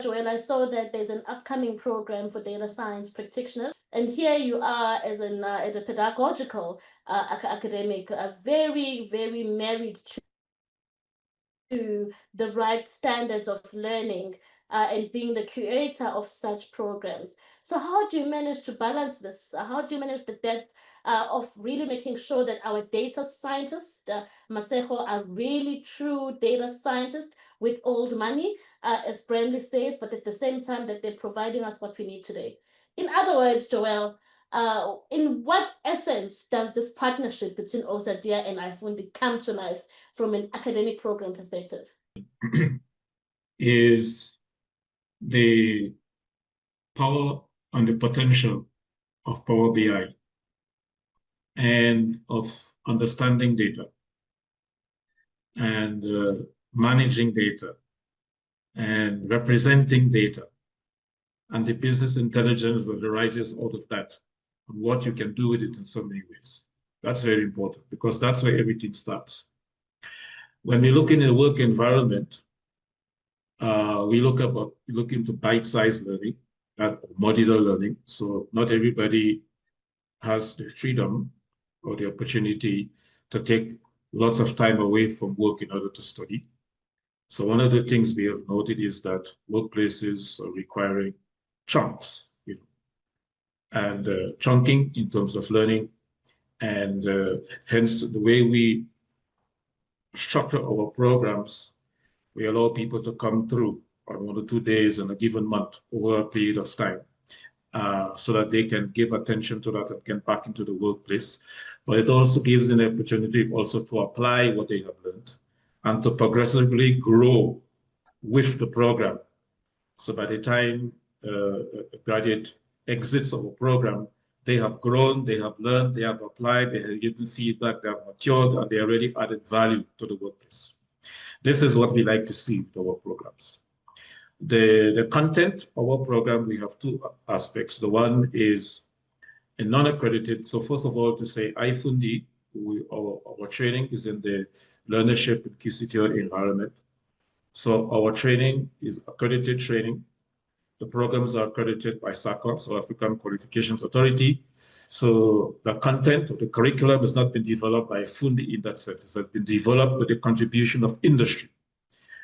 Joel, I saw that there's an upcoming program for data science practitioners, and here you are as a pedagogical academic, very, very married to the right standards of learning and being the curator of such programs. So how do you manage to balance this? How do you manage the depth of really making sure that our data scientists, Masejo, are really true data scientists with old money, as Brandley says, but at the same time that they're providing us what we need today? In other words, Joel, in what essence does this partnership between Osadia and iFundi come to life from an academic program perspective? Is the power and the potential of Power BI and of understanding data and managing data and representing data and the business intelligence that arises out of that and what you can do with it in so many ways. That's very important because that's where everything starts. When we look in a work environment, we look into bite-sized learning, modular learning. So not everybody has the freedom or the opportunity to take lots of time away from work in order to study. So one of the things we have noted is that workplaces are requiring chunks, and chunking in terms of learning, and hence the way we structure our programs, we allow people to come through on 1 or 2 days in a given month over a period of time, so that they can give attention to that and get back into the workplace. But it also gives an opportunity also to apply what they have learned and to progressively grow with the program. So by the time a graduate exits our program, they have grown, they have learned, they have applied, they have given feedback, they have matured, and they already added value to the workplace. This is what we like to see with our programs. The content of our program, we have two aspects. The one is a non-accredited. So first of all, to say iFundi, our training is in the learnership and QCTO environment. So our training is accredited training. The programs are accredited by SACA, South African Qualifications Authority. So the content of the curriculum has not been developed by Fundi in that sense. It has been developed with the contribution of industry.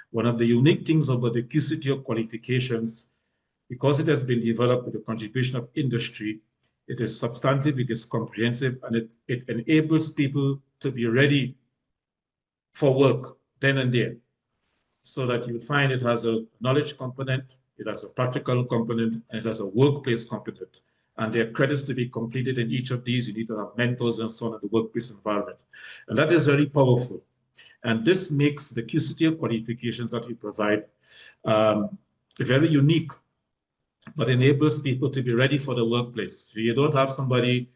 One of the unique things about the QCTO qualifications, because it has been developed with the contribution of industry, it is substantive, it is comprehensive, and it enables people to be ready for work then and there. So that you would find it has a knowledge component, it has a practical component, and it has a workplace component. And there are credits to be completed in each of these. You need to have mentors and so on in the workplace environment. And that is very powerful. And this makes the QCTO qualifications that we provide very unique, but enables people to be ready for the workplace. You don't have somebody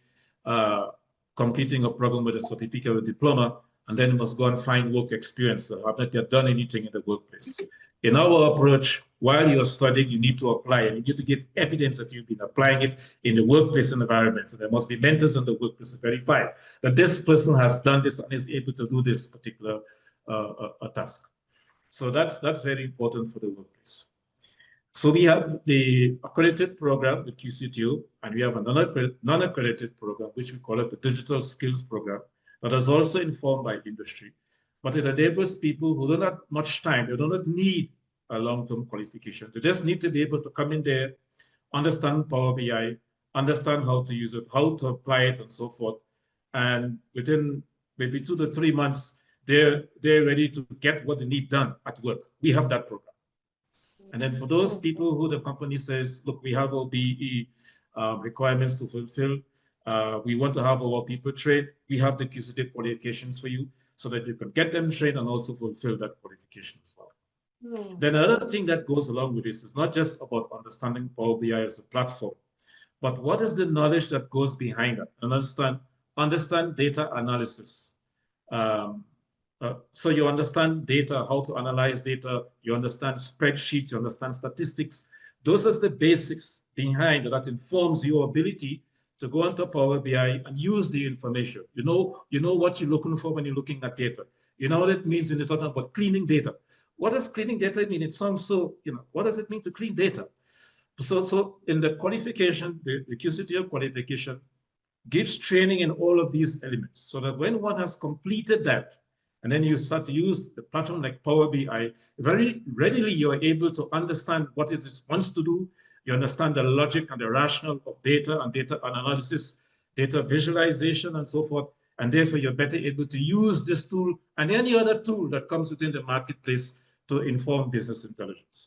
completing a program with a certificate or diploma and then must go and find work experience or have not yet done anything in the workplace. In our approach, while you're studying, you need to apply, and you need to give evidence that you've been applying it in the workplace environment. So there must be mentors in the workplace to verify that this person has done this and is able to do this particular task. So that's very important for the workplace. So we have the accredited program, the QCTO, and we have a non-accredited program, which we call it the Digital Skills Program, that is also informed by industry. But it enables people who don't have much time, they do not need a long-term qualification. They just need to be able to come in there, understand Power BI, understand how to use it, how to apply it, and so forth. And within maybe 2 to 3 months, they're ready to get what they need done at work. We have that program. And then for those people who the company says, look, we have our BE requirements to fulfill, we want to have our people trained, we have the QCT qualifications for you so that you can get them trained and also fulfill that qualification as well. Then another thing that goes along with this is not just about understanding Power BI as a platform, but what is the knowledge that goes behind it? And understand data analysis. So you understand data, how to analyze data, you understand spreadsheets, you understand statistics. Those are the basics behind that informs your ability to go into Power BI and use the information. You know what you're looking for when you're looking at data. You know what it means when you're talking about cleaning data. what does cleaning data mean? It sounds so, what does it mean to clean data? So in the qualification, the QCTL qualification gives training in all of these elements so that when one has completed that, and then you start to use the platform like Power BI, very readily you're able to understand what it wants to do. You understand the logic and the rationale of data and data analysis, data visualization, and so forth. And therefore, you're better able to use this tool and any other tool that comes within the marketplace to inform business intelligence.